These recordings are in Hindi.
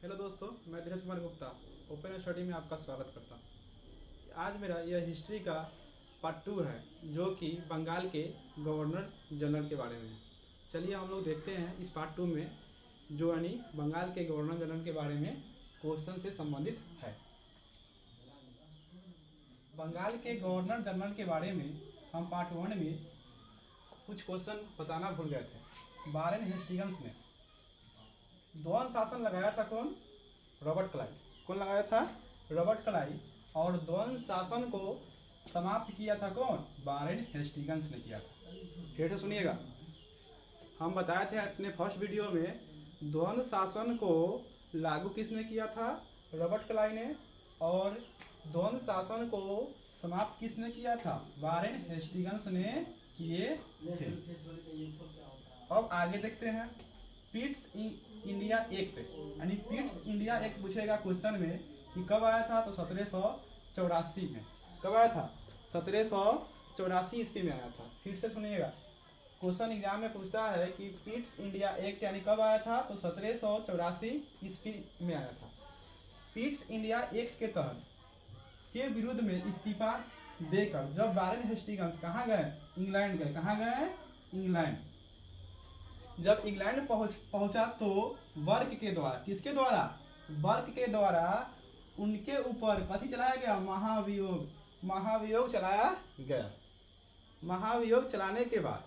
हेलो दोस्तों, मैं धीरज कुमार गुप्ता ओपन स्टडी में आपका स्वागत करता हूँ। आज मेरा यह हिस्ट्री का पार्ट 2 है, जो कि बंगाल के गवर्नर जनरल के बारे में है। चलिए हम लोग देखते हैं इस पार्ट 2 में, जो यानी बंगाल के गवर्नर जनरल के बारे में क्वेश्चन से संबंधित है। बंगाल के गवर्नर जनरल के बारे में हम पार्ट 1 में कुछ क्वेश्चन बताना भूल गए थे। वारेन हेस्टिंग्स ने द्वंद्व शासन लगाया था। कौन? Robert Clive. कौन लगाया था? Robert Clive. और द्वंद्व शासन को समाप्त किया था कौन? वारेन हेस्टिंग्स ने किया था। फिर से सुनिएगा, हम बताए थे अपने फर्स्ट वीडियो में, द्वंद्व शासन को लागू किसने किया था? रॉबर्ट क्लाइव ने। और द्वंद्व शासन को समाप्त किसने किया था? वारेन हेस्टिंग्स ने किए थे। अब आगे देखते हैं। पिट्स इंडिया एक्ट, यानी पिट्स इंडिया एक्ट पूछेगा क्वेश्चन में कि कब आया था? तो 1784 में। कब आया था? 1784 ईस्वी में आया था। फिर से सुनिएगा, क्वेश्चन एग्जाम में पूछता है कि पिट्स इंडिया एक्ट यानी कब आया था? तो 1784 ईस्वी में आया था। पिट्स इंडिया एक्ट के तहत के विरुद्ध में इस्तीफा देकर जब वारेन हेस्टिंग्स कहाँ गए? इंग्लैंड गए। कहाँ गए? इंग्लैंड। जब इंग्लैंड पहुंचा तो वर्क के द्वारा, किसके द्वारा? वर्क के द्वारा उनके ऊपर कथी चलाया गया? महाभियोग। महाभियोग चलाया गया। महाभियोग चलाने के बाद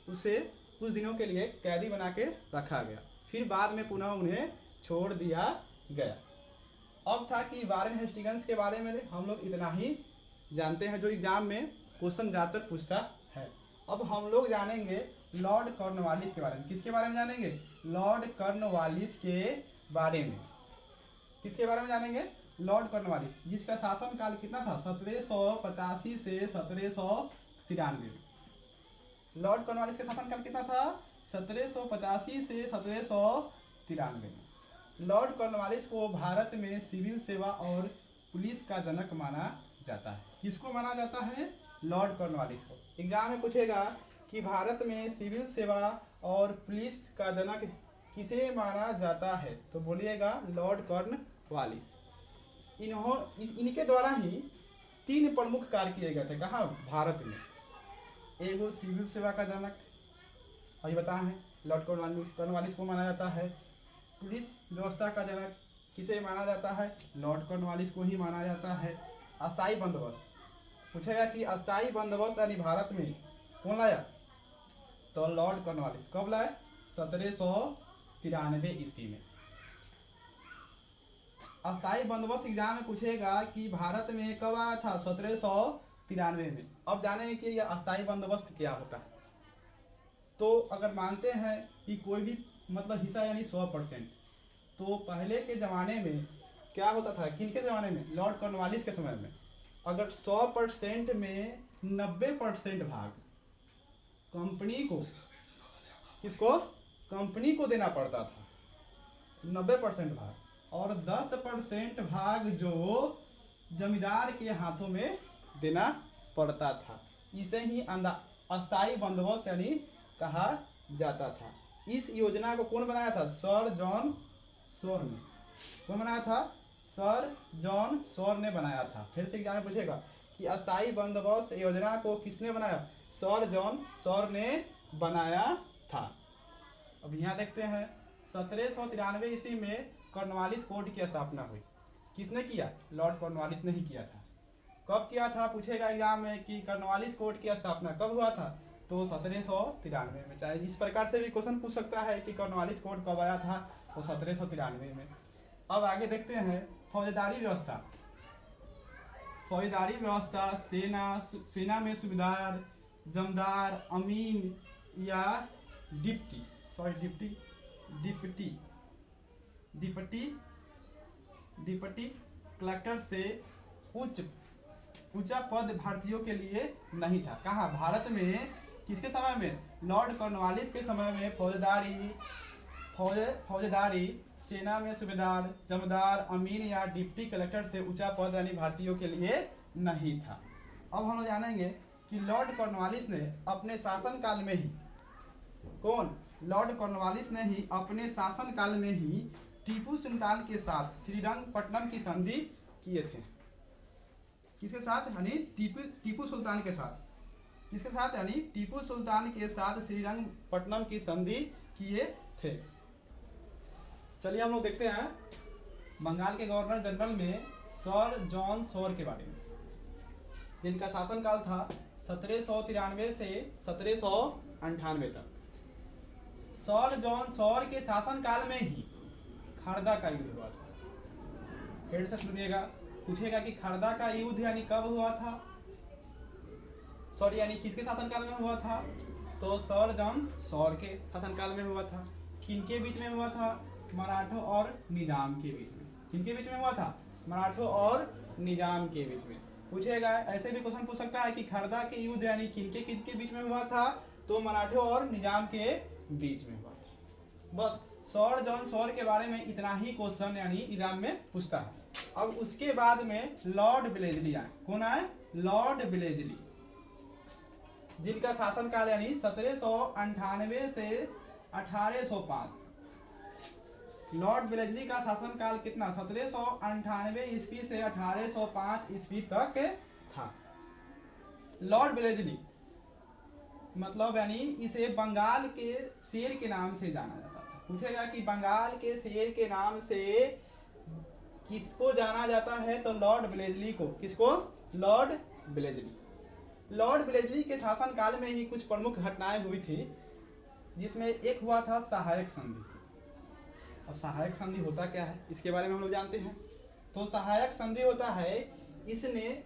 उसे कुछ दिनों के लिए कैदी बना के रखा गया। फिर बाद में पुनः उन्हें छोड़ दिया गया। अब था कि वारेन हेस्टिंग्स के बारे में हम लोग इतना ही जानते हैं, जो एग्जाम में क्वेश्चन ज़्यादातर पूछता है। अब हम लोग जानेंगे लॉर्ड कॉर्नवालिस के बारे में। किसके बारे में जानेंगे? लॉर्ड कॉर्नवालिस के बारे में। किसके बारे में जानेंगे? लॉर्ड कॉर्नवालिस, जिसका शासन काल कितना था? 1785 से 1793। लॉर्ड कॉर्नवालिस का शासन काल कितना था? 1785 से 1793। लॉर्ड कॉर्नवालिस को भारत में सिविल सेवा और पुलिस का जनक माना जाता है। किसको माना जाता है? लॉर्ड कॉर्नवालिस को। एग्जाम में पूछेगा कि भारत में सिविल सेवा और पुलिस का जनक किसे माना जाता है? तो बोलिएगा लॉर्ड कॉर्नवालिस। इनके द्वारा ही 3 प्रमुख कार्य किए गए थे। कहाँ? भारत में। एगो सिविल सेवा का जनक, अभी बताए हैं, लॉर्ड कॉर्नवालिस को माना जाता है। पुलिस व्यवस्था का जनक किसे माना जाता है? लॉर्ड कॉर्नवालिस को ही माना जाता है। अस्थायी बंदोबस्त पूछेगा कि अस्थायी बंदोबस्त यानी भारत में कौन लाया? तो लॉर्ड कॉर्नवालिस। कब लाए? 1793 ईस्वी में। अस्थायी बंदोबस्त एग्जाम में पूछेगा कि भारत में कब आया था? 1793 में। अब जानेंगे कि यह अस्थायी बंदोबस्त क्या होता है। तो अगर मानते हैं कि कोई भी मतलब हिस्सा यानी 100%, तो पहले के ज़माने में क्या होता था? किनके ज़माने में? लॉर्ड कॉर्नवालिस के समय में। अगर 100% में 90% भाग कंपनी को, किसको? कंपनी को देना पड़ता था 90% भाग, और 10% भाग जो जमींदार के हाथों में देना पड़ता था। इसे ही अस्थायी बंदोबस्त यानी कहा जाता था। इस योजना को कौन बनाया था? सर जॉन शोर ने। कौन बनाया था? सर जॉन शोर ने बनाया था। फिर से एग्जाम में पूछेगा कि अस्थायी बंदोबस्त योजना को किसने बनाया? सर जॉन शोर ने बनाया था। अब यहाँ देखते हैं, 1793 ईस्वी में कॉर्नवालिस कोर्ट की स्थापना हुई। किसने किया? लॉर्ड कॉर्नवालिस ने ही किया था। कब किया था पूछेगा एग्जाम में कि कॉर्नवालिस कोर्ट की स्थापना कब हुआ था? तो 1793 में। चाहे इस प्रकार से भी क्वेश्चन पूछ सकता है कि कॉर्नवालिस कोर्ट कब आया था? तो 1793 में। अब आगे देखते हैं फौजदारी व्यवस्था। फौजदारी व्यवस्था सेना में सूबेदार, जमदार, अमीन या डिप्टी कलेक्टर से ऊंचा पद भारतीयों के लिए नहीं था। कहाँ? भारत में। किसके समय में? लॉर्ड कॉर्नवालिस के समय में फौजदारी, सेना में सूबेदार, जमदार, अमीन या डिप्टी कलेक्टर से ऊंचा पद यानी भारतीयों के लिए नहीं था। अब हम लोग जानेंगे कि लॉर्ड कॉर्नवालिस ने अपने शासनकाल में ही, कौन? लॉर्ड कॉर्नवालिस ने ही अपने शासनकाल में ही टीपू सुल्तान के साथ श्रीरंगपट्टनम की संधि किए थे। किसके साथ? यानी टीपू सुल्तान के साथ। किसके साथ? यानी टीपू सुल्तान के साथ श्रीरंगपट्टनम की संधि किए थे। चलिए हम लोग देखते हैं बंगाल के गवर्नर जनरल में सर जॉन सॉर के बारे में, जिनका शासनकाल था 1793 से 1798 तक। सर जॉन सॉर के शासनकाल में ही खरदा का युद्ध हुआ था। फिर से सुनिएगा, पूछेगा कि खरदा का युद्ध यानी कब हुआ था, सॉरी यानी किसके शासनकाल में हुआ था? तो सर जॉन सॉर के शासनकाल में हुआ था। किनके बीच में हुआ था? मराठों और निजाम के बीच में। किनके बीच में हुआ था? मराठों और निजाम के बीच में। पूछेगा, ऐसे भी क्वेश्चन पूछ सकता है कि खरदा के युद्ध यानी किनके बीच में हुआ था? तो मराठों और निजाम के बीच में हुआ था। बस सर जॉन सॉर के बारे में इतना ही क्वेश्चन यानी एग्जाम में पूछता है। अब उसके बाद में लॉर्ड ब्लेजली आए। कौन आए? लॉर्ड ब्लेजली, जिनका शासनकाल यानी 1798 से 1805। लॉर्ड ब्लेजली का शासनकाल कितना? 1798 ईस्वी से 1805 ईस्वी तक था। लॉर्ड ब्लेजली मतलब यानी इसे बंगाल के शेर के नाम से जाना जाता था। पूछेगा कि बंगाल के शेर के नाम से किसको जाना जाता है? तो लॉर्ड ब्लेजली को। किसको? लॉर्ड ब्लेजली। लॉर्ड ब्लेजली के शासनकाल में ही कुछ प्रमुख घटनाएं हुई थी, जिसमें एक हुआ था सहायक संधि। अब सहायक संधि होता क्या है, इसके बारे में हम लोग जानते हैं। तो सहायक संधि होता है, इसने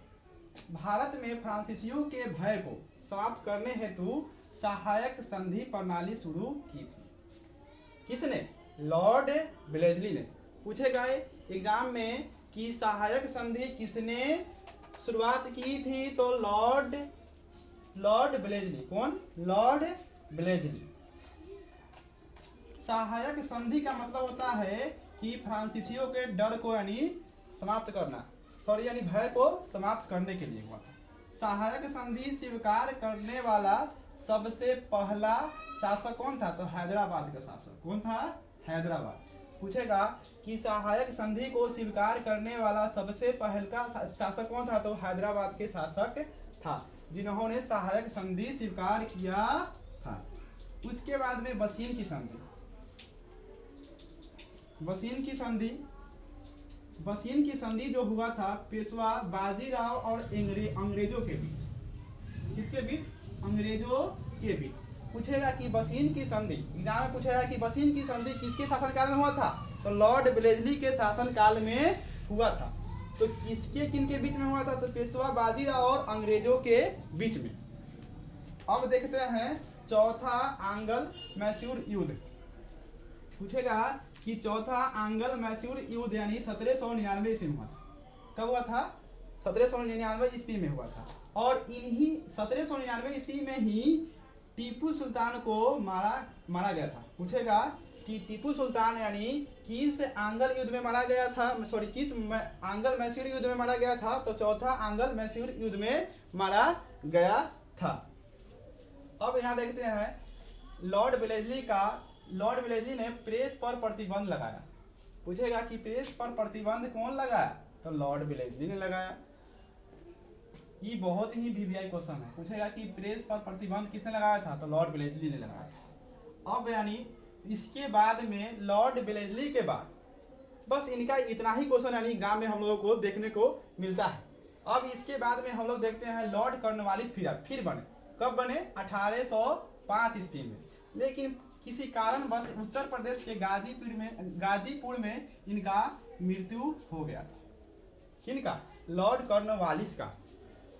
भारत में फ्रांसीसियों के भय को समाप्त करने हेतु सहायक संधि प्रणाली शुरू की थी। किसने? लॉर्ड ब्लेजली ने। पूछेगा एग्जाम में कि सहायक संधि किसने शुरुआत की थी? तो लॉर्ड ब्लेजली। कौन? लॉर्ड ब्लेजली। सहायक संधि का मतलब होता है कि फ्रांसीसियों के डर को यानी समाप्त करना, सॉरी यानी भय को समाप्त करने के लिए हुआ था। सहायक संधि स्वीकार करने वाला सबसे पहला शासक कौन था? तो हैदराबाद का शासक। कौन था? हैदराबाद। पूछेगा कि सहायक संधि को स्वीकार करने वाला सबसे पहला शासक कौन था? तो हैदराबाद के शासक था, जिन्होंने सहायक संधि स्वीकार किया था। उसके बाद में बसीन की संधि। बसीन की संधि जो हुआ था पेशवा बाजीराव और अंग्रेजों के बीच। किसके बीच? अंग्रेजों के बीच। पूछेगा कि बसीन की संधि, एग्जाम में पूछेगा कि बसीन की संधि किसके शासनकाल में हुआ था? तो लॉर्ड ब्लेजली के शासनकाल में हुआ था। तो किनके बीच में हुआ था? तो पेशवा बाजीराव और अंग्रेजों के बीच में। अब देखते हैं चौथा आंग्ल मैसूर युद्ध। पूछेगा कि चौथा आंग्ल मैसूर युद्ध यानी 1799 ईस्वी में हुआ था। कब हुआ था? 1799 ईस्वी में हुआ था। और इन्हीं 1799 ईस्वी में ही टीपू सुल्तान को मारा गया था। पूछेगा कि टीपू सुल्तान यानी किस आंग्ल युद्ध में मारा गया था, सॉरी किस आंग्ल मैसूर युद्ध में मारा गया था? तो चौथा आंग्ल मैसूर युद्ध में मारा गया था। अब यहाँ देखते हैं लॉर्ड ब्लेजली ने प्रेस पर प्रतिबंध लगाया। पूछेगा कि प्रेस पर प्रतिबंध कौन लगाया? तो लॉर्ड ब्लेजली ने लगाया। ये बहुत ही वीवीआई क्वेश्चन है। पूछेगा कि प्रेस पर प्रतिबंध किसने लगाया था? तो लॉर्ड ब्लेजली ने लगाया था। अब यानी इसके बाद में लॉर्ड ब्लेजली के बाद बस इनका इतना ही क्वेश्चन यानी एग्जाम में हम लोगों को देखने को मिलता है। अब इसके बाद में हम लोग देखते हैं लॉर्ड कॉर्नवालिस फिर बने। कब बने? 1805 ईस्वी में। लेकिन किसी कारण बस उत्तर प्रदेश के गाजीपुर में इनका मृत्यु हो गया था। किनका? लॉर्ड कॉर्नवालिस का।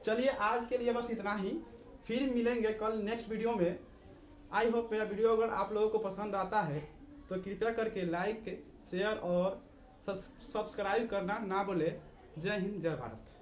चलिए आज के लिए बस इतना ही, फिर मिलेंगे कल नेक्स्ट वीडियो में। आई होप मेरा वीडियो अगर आप लोगों को पसंद आता है तो कृपया करके लाइक, शेयर और सब्सक्राइब करना ना भूलें। जय हिंद, जय भारत।